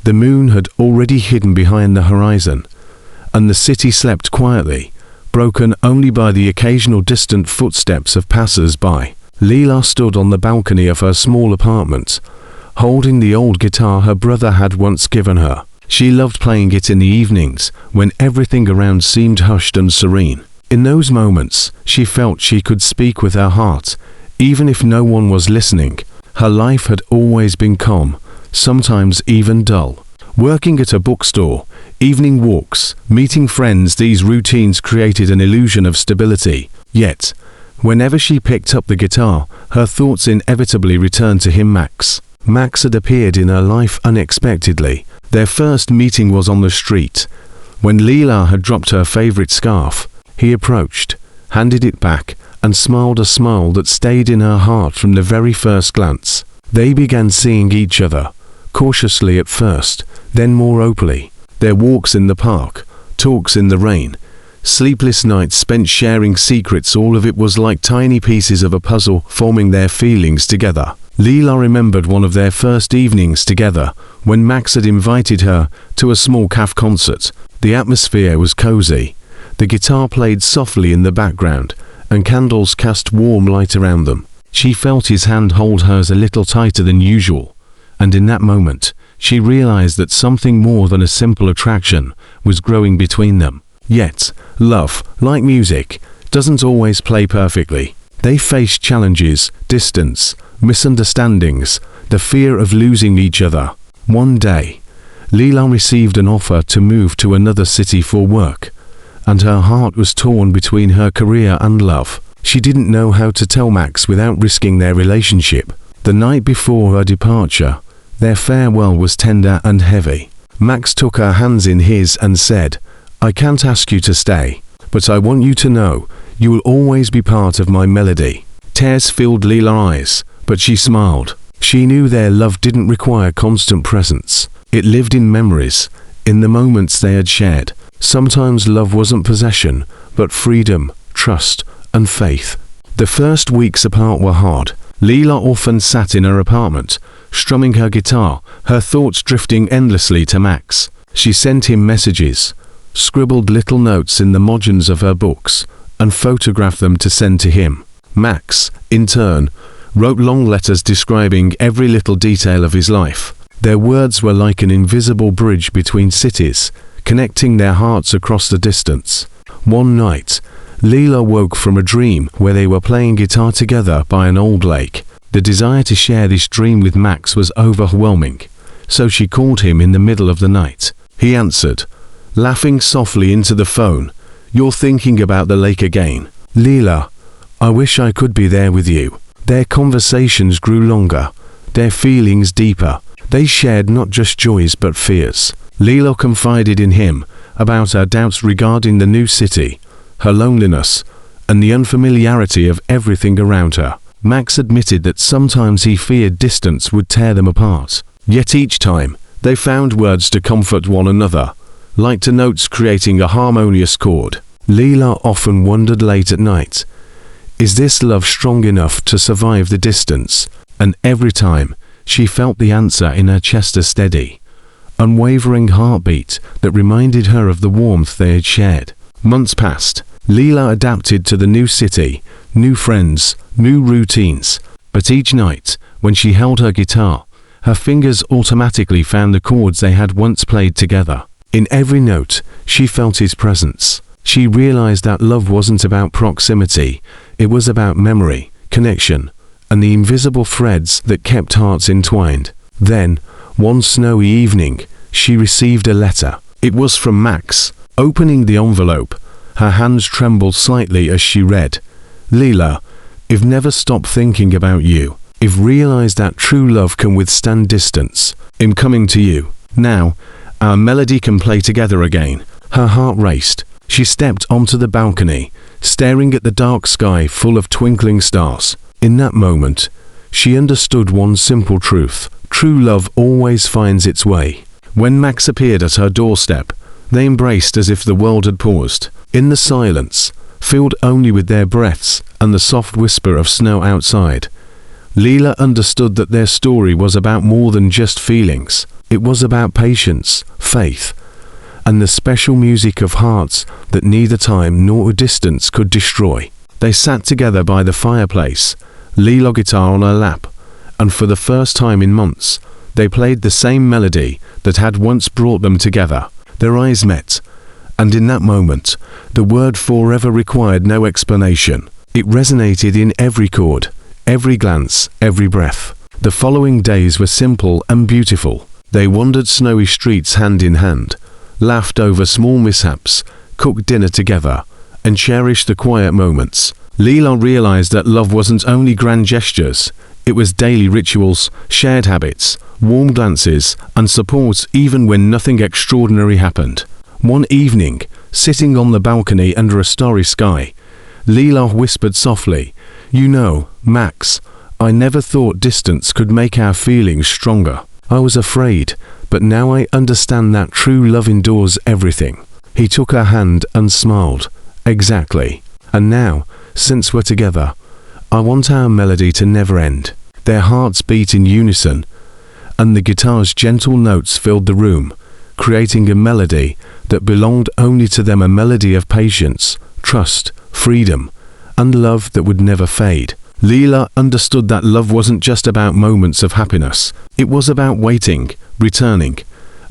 The moon had already hidden behind the horizon, and the city slept quietly, broken only by the occasional distant footsteps of passers-by. Leela stood on the balcony of her small apartment, holding the old guitar her brother had once given her. She loved playing it in the evenings, when everything around seemed hushed and serene. In those moments, she felt she could speak with her heart, even if no one was listening. Her life had always been calm, sometimes even dull. Working at a bookstore, evening walks, meeting friends, these routines created an illusion of stability. Yet, whenever she picked up the guitar, her thoughts inevitably returned to him, Max. Max had appeared in her life unexpectedly. Their first meeting was on the street. When Leela had dropped her favorite scarf, he approached, handed it back, and smiled a smile that stayed in her heart from the very first glance. They began seeing each other, cautiously at first, then more openly. Their walks in the park, talks in the rain, sleepless nights spent sharing secrets, all of it was like tiny pieces of a puzzle forming their feelings together. Leela remembered one of their first evenings together, when Max had invited her to a small cafe concert. The atmosphere was cozy. The guitar played softly in the background, and candles cast warm light around them. She felt his hand hold hers a little tighter than usual, and in that moment, she realized that something more than a simple attraction was growing between them. Yet, love, like music, doesn't always play perfectly. They faced challenges, distance, misunderstandings, the fear of losing each other. One day, Leela received an offer to move to another city for work, and her heart was torn between her career and love. She didn't know how to tell Max without risking their relationship. The night before her departure, their farewell was tender and heavy. Max took her hands in his and said, "I can't ask you to stay, but I want you to know you will always be part of my melody." Tears filled Leela's eyes, but she smiled. She knew their love didn't require constant presence. It lived in memories, in the moments they had shared. Sometimes love wasn't possession, but freedom, trust, and faith. The first weeks apart were hard. Leela often sat in her apartment, strumming her guitar, her thoughts drifting endlessly to Max. She sent him messages, scribbled little notes in the margins of her books, and photographed them to send to him. Max, in turn, wrote long letters describing every little detail of his life. Their words were like an invisible bridge between cities, connecting their hearts across the distance. One night, Leela woke from a dream where they were playing guitar together by an old lake. The desire to share this dream with Max was overwhelming, so she called him in the middle of the night. He answered, laughing softly into the phone, "You're thinking about the lake again." "Leela, I wish I could be there with you." Their conversations grew longer, their feelings deeper. They shared not just joys but fears. Leela confided in him about her doubts regarding the new city, her loneliness, and the unfamiliarity of everything around her. Max admitted that sometimes he feared distance would tear them apart. Yet each time, they found words to comfort one another, like two notes creating a harmonious chord. Leela often wondered late at night, is this love strong enough to survive the distance? And every time, she felt the answer in her chest, a steady, unwavering heartbeat that reminded her of the warmth they had shared. Months passed. Leela adapted to the new city, new friends, new routines. But each night, when she held her guitar, her fingers automatically found the chords they had once played together. In every note, she felt his presence. She realized that love wasn't about proximity, it was about memory, connection, and the invisible threads that kept hearts entwined. Then, one snowy evening, she received a letter. It was from Max. Opening the envelope, her hands trembled slightly as she read, "Leela, I've never stopped thinking about you. I've realized that true love can withstand distance. I'm coming to you. Now, our melody can play together again." Her heart raced. She stepped onto the balcony, staring at the dark sky full of twinkling stars. In that moment, she understood one simple truth. True love always finds its way. When Max appeared at her doorstep, they embraced as if the world had paused. In the silence, filled only with their breaths and the soft whisper of snow outside, Leela understood that their story was about more than just feelings. It was about patience, faith, and the special music of hearts that neither time nor distance could destroy. They sat together by the fireplace, Leela guitar on her lap, and for the first time in months, they played the same melody that had once brought them together. Their eyes met, and in that moment, the word forever required no explanation. It resonated in every chord, every glance, every breath. The following days were simple and beautiful. They wandered snowy streets hand in hand, laughed over small mishaps, cooked dinner together, and cherished the quiet moments. Leela realized that love wasn't only grand gestures, it was daily rituals, shared habits, warm glances, and support even when nothing extraordinary happened. One evening, sitting on the balcony under a starry sky, Leela whispered softly, "You know, Max, I never thought distance could make our feelings stronger. I was afraid, but now I understand that true love endures everything." He took her hand and smiled. "Exactly. And now, since we're together, I want our melody to never end." Their hearts beat in unison, and the guitar's gentle notes filled the room, creating a melody that belonged only to them, a melody of patience, trust, freedom, and love that would never fade. Leela understood that love wasn't just about moments of happiness. It was about waiting, returning,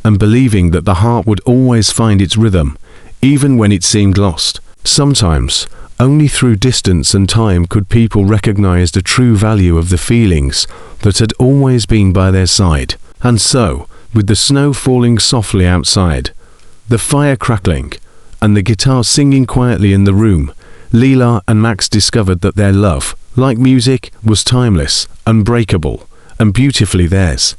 and believing that the heart would always find its rhythm, even when it seemed lost. Sometimes, only through distance and time could people recognize the true value of the feelings that had always been by their side. And so, with the snow falling softly outside, the fire crackling, and the guitar singing quietly in the room, Leela and Max discovered that their love, like music, was timeless, unbreakable, and beautifully theirs.